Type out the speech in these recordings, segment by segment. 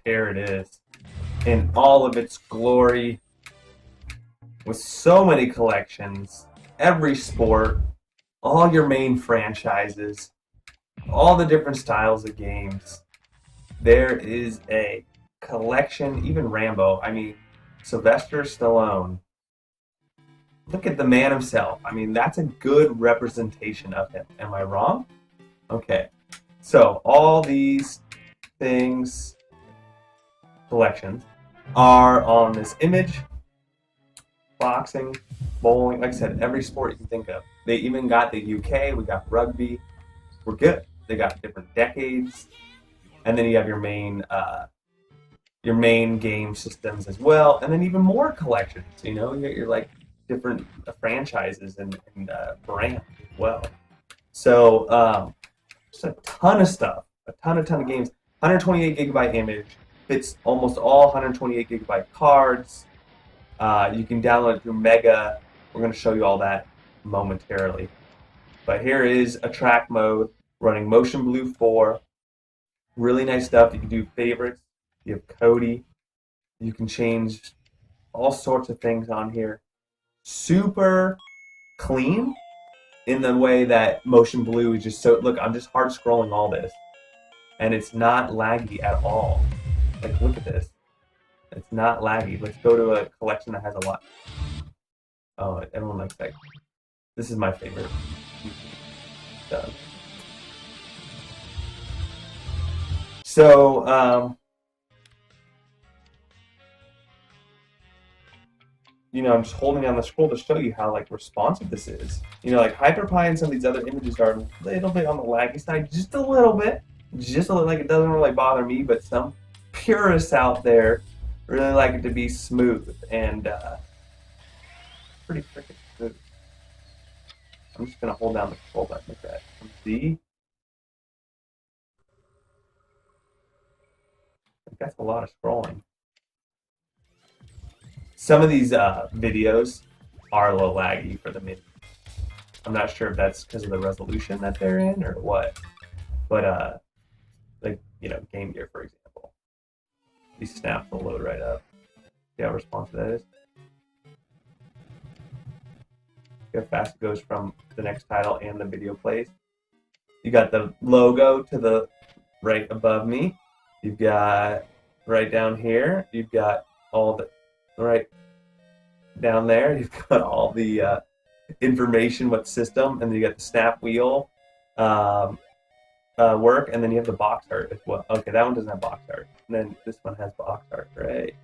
here it is in all of its glory, with so many collections, every sport, all your main franchises, all the different styles of games. There is a collection, even Rambo. I mean, Sylvester Stallone. Look at the man himself. I mean, that's a good representation of him. Am I wrong? Okay. So, all these things, collections, are on this image. Boxing, bowling, like I said, every sport you can think of. They even got the UK, we got rugby. We're good. They got different decades. And then you have your main game systems as well, and then even more collections. You know, you get your like different franchises and brands as well. So just a ton of stuff, a ton of games. 128 gigabyte image fits almost all 128 gigabyte cards. You can download it through Mega. We're going to show you all that momentarily. But here is a track mode running motionblue 4. Really nice stuff. You can do favorites. You have Cody. You can change all sorts of things on here. Super clean in the way that motionblue is just so. Look, I'm just hard scrolling all this, and it's not laggy at all. Like, look at this. It's not laggy. Let's go to a collection that has a lot. Oh, everyone likes that. This is my favorite. Done. So, you know, I'm just holding down the scroll to show you how like responsive this is. You know, like Hyperpie and some of these other images are a little bit on the laggy side, just a little bit. Just a little, like it doesn't really bother me, but some purists out there really like it to be smooth and pretty freaking smooth. I'm just gonna hold down the control button like that. See? That's a lot of scrolling. Some of these videos are a little laggy for the mini. I'm not sure if that's because of the resolution that they're in or what. But like, you know, Game Gear, for example. These snaps will load right up. See how responsive that is? See how fast it goes from the next title and the video plays. You got the logo to the right above me. You've got right down here. You've got all the right down there. You've got all the information, what system, and then you got the snap wheel work, and then you have the box art as well. Okay, that one doesn't have box art. And then this one has box art right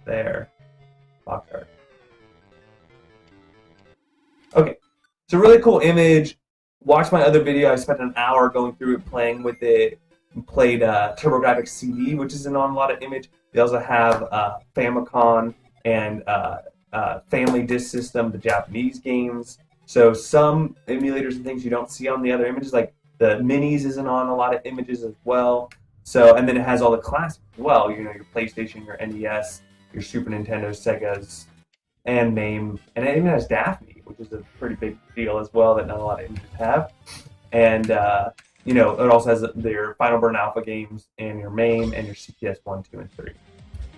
there, box art. Okay, it's a really cool image. Watch my other video. I spent an hour going through it, playing with it. Played TurboGrafx CD, which isn't on a lot of image. They also have Famicom and Family Disk System, the Japanese games. So some emulators and things you don't see on the other images, like the minis isn't on a lot of images as well. So, and then it has all the classics as well. You know, your PlayStation, your NES, your Super Nintendo, Segas, and MAME, and it even has Daphne, which is a pretty big deal as well that not a lot of images have. And you know, it also has their Final Burn Alpha games and your MAME and your CPS 1, 2, and 3.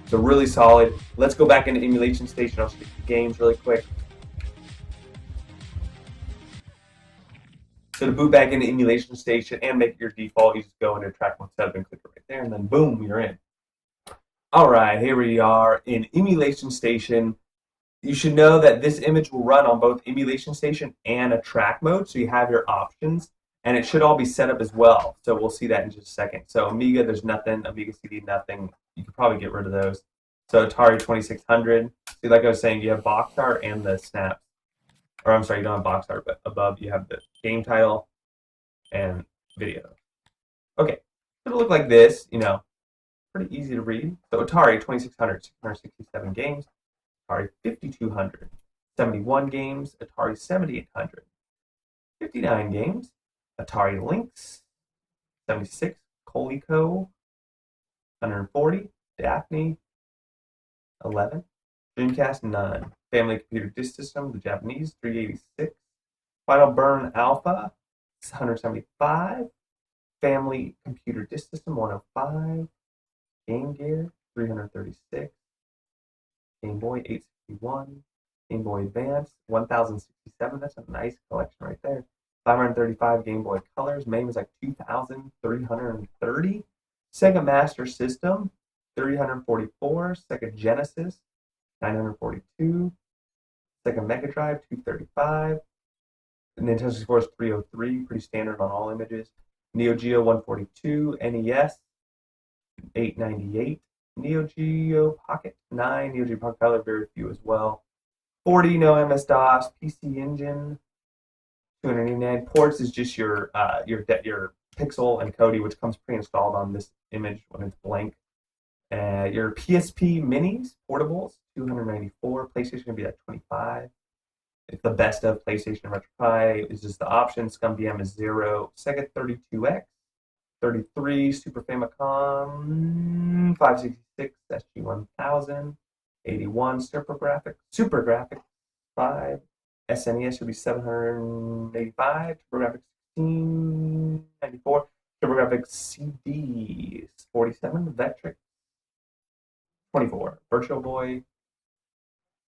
So really solid. Let's go back into Emulation Station. I'll skip the games really quick. So to boot back into Emulation Station and make it your default, you just go into Track Mode Setup and click it right there, and then boom, you're in. All right, here we are in Emulation Station. You should know that this image will run on both Emulation Station and a track mode, so you have your options, and it should all be set up as well. So we'll see that in just a second. So Amiga, there's nothing. Amiga CD, nothing. You could probably get rid of those. So Atari 2600. See, like I was saying, you have box art and the snaps. Or I'm sorry, you don't have box art, but above you have the game title and video. Okay, it'll look like this, you know, pretty easy to read. So Atari 2600, 667 games. Atari 5200, 71 games. Atari 7800, 59 games. Atari Lynx, 76. Coleco, 140. Daphne, 11. Dreamcast, none. Family Computer Disk System, the Japanese, 386. Final Burn Alpha, 175. Family Computer Disk System, 105. Game Gear, 336. Game Boy, 861. Game Boy Advance, 1067. That's a nice collection right there. 535 Game Boy Colors. MAME is like 2,330. Sega Master System, 344. Sega Genesis, 942. Sega Mega Drive, 235. Nintendo 64 is 303, pretty standard on all images. Neo Geo, 142. NES, 898. Neo Geo Pocket, 9. Neo Geo Pocket Color, very few as well. 40, no MS-DOS. PC Engine, 289. Ports is just your Pixel and Kodi, which comes pre-installed on this image when it's blank. Your PSP Minis, portables, 294. PlayStation would be at 25. It's the best of PlayStation retropie is just the option. ScumVM is 0. Sega 32X, 33. Super Famicom, 566. SG-1000, 81. Super Graphics, 5. SNES would be 785. TurboGrafx 1694. TurboGrafx CDs 47. Vectrix 24. Virtual Boy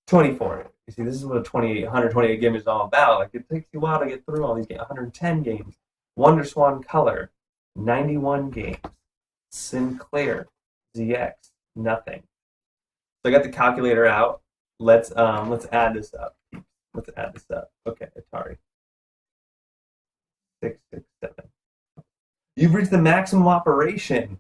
24. You see, this is what a 128 game is all about. Like, it takes you a while to get through all these games. 110 games. WonderSwan Color, 91 games. Sinclair ZX, nothing. So I got the calculator out. Let's add this up. Let's add this up. Okay, Atari. 667. You've reached the maximum operation.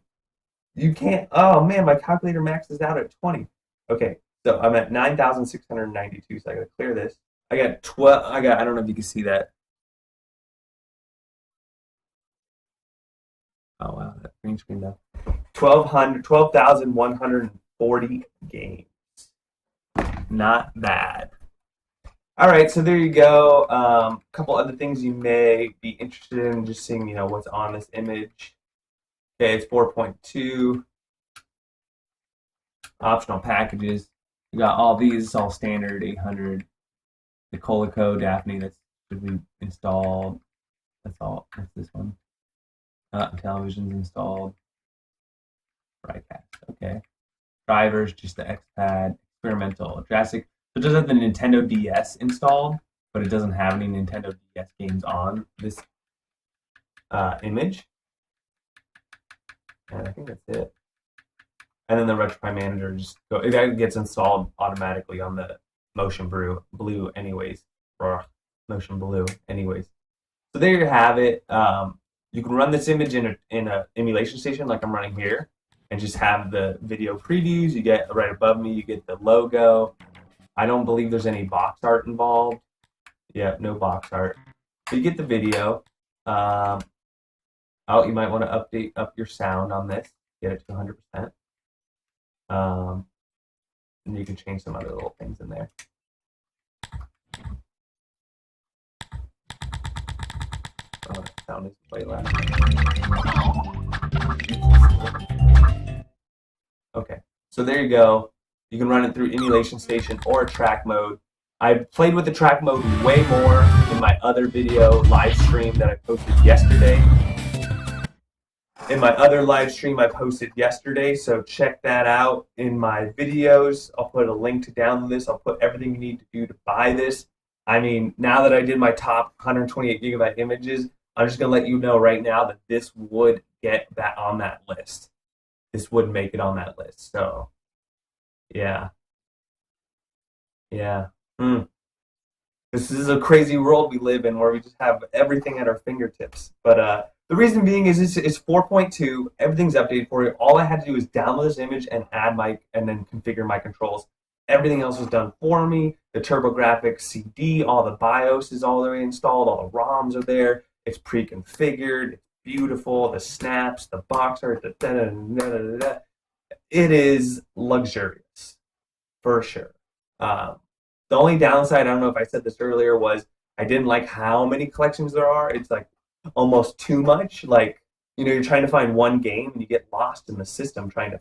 You can't. Oh man, my calculator maxes out at 20. Okay, so I'm at 9,692. So I gotta clear this. I got 12. I don't know if you can see that. Oh wow, that green screen though. 12,140 games. Not bad. All right, so there you go. A couple other things you may be interested in, just seeing, what's on this image. Okay, it's 4.2. Optional packages. You got all these, all standard, 800. The Colico Daphne, that should be installed. That's all. That's this one. Television's installed. Broadcast. Okay. Drivers, just the X-Pad. Experimental. Jurassic. So it does have the Nintendo DS installed, but it doesn't have any Nintendo DS games on this image. And I think that's it. And then the retropie manager it gets installed automatically on the motionblue anyways. Or motionblue anyways. So there you have it. You can run this image in a emulation station like I'm running here, and just have the video previews. You get right above me, you get the logo. I don't believe there's any box art involved. Yeah, no box art. So you get the video. You might want to update up your sound on this. Get it to 100%. And you can change some other little things in there. Oh, that sound is way loud. Okay, so there you go. You can run it through emulation station or a track mode. I played with the track mode way more in my other video live stream that I posted yesterday. In my other live stream I posted yesterday, so check that out in my videos. I'll put a link to download this. I'll put everything you need to do to buy this. I mean, now that I did my top 128 gigabyte images, I'm just going to let you know right now that this would get that on that list. This would make it on that list. So, yeah. This is a crazy world we live in where we just have everything at our fingertips. But the reason being is it's 4.2. Everything's updated for you. All I had to do is download this image and and then configure my controls. Everything else was done for me. The TurboGrafx CD, all the BIOS is all the way installed. All the ROMs are there. It's pre-configured. It's beautiful. The snaps, the box art, it is luxurious, for sure. The only downside, I don't know if I said this earlier, was I didn't like how many collections there are. It's like almost too much. Like, you're trying to find one game and you get lost in the system trying to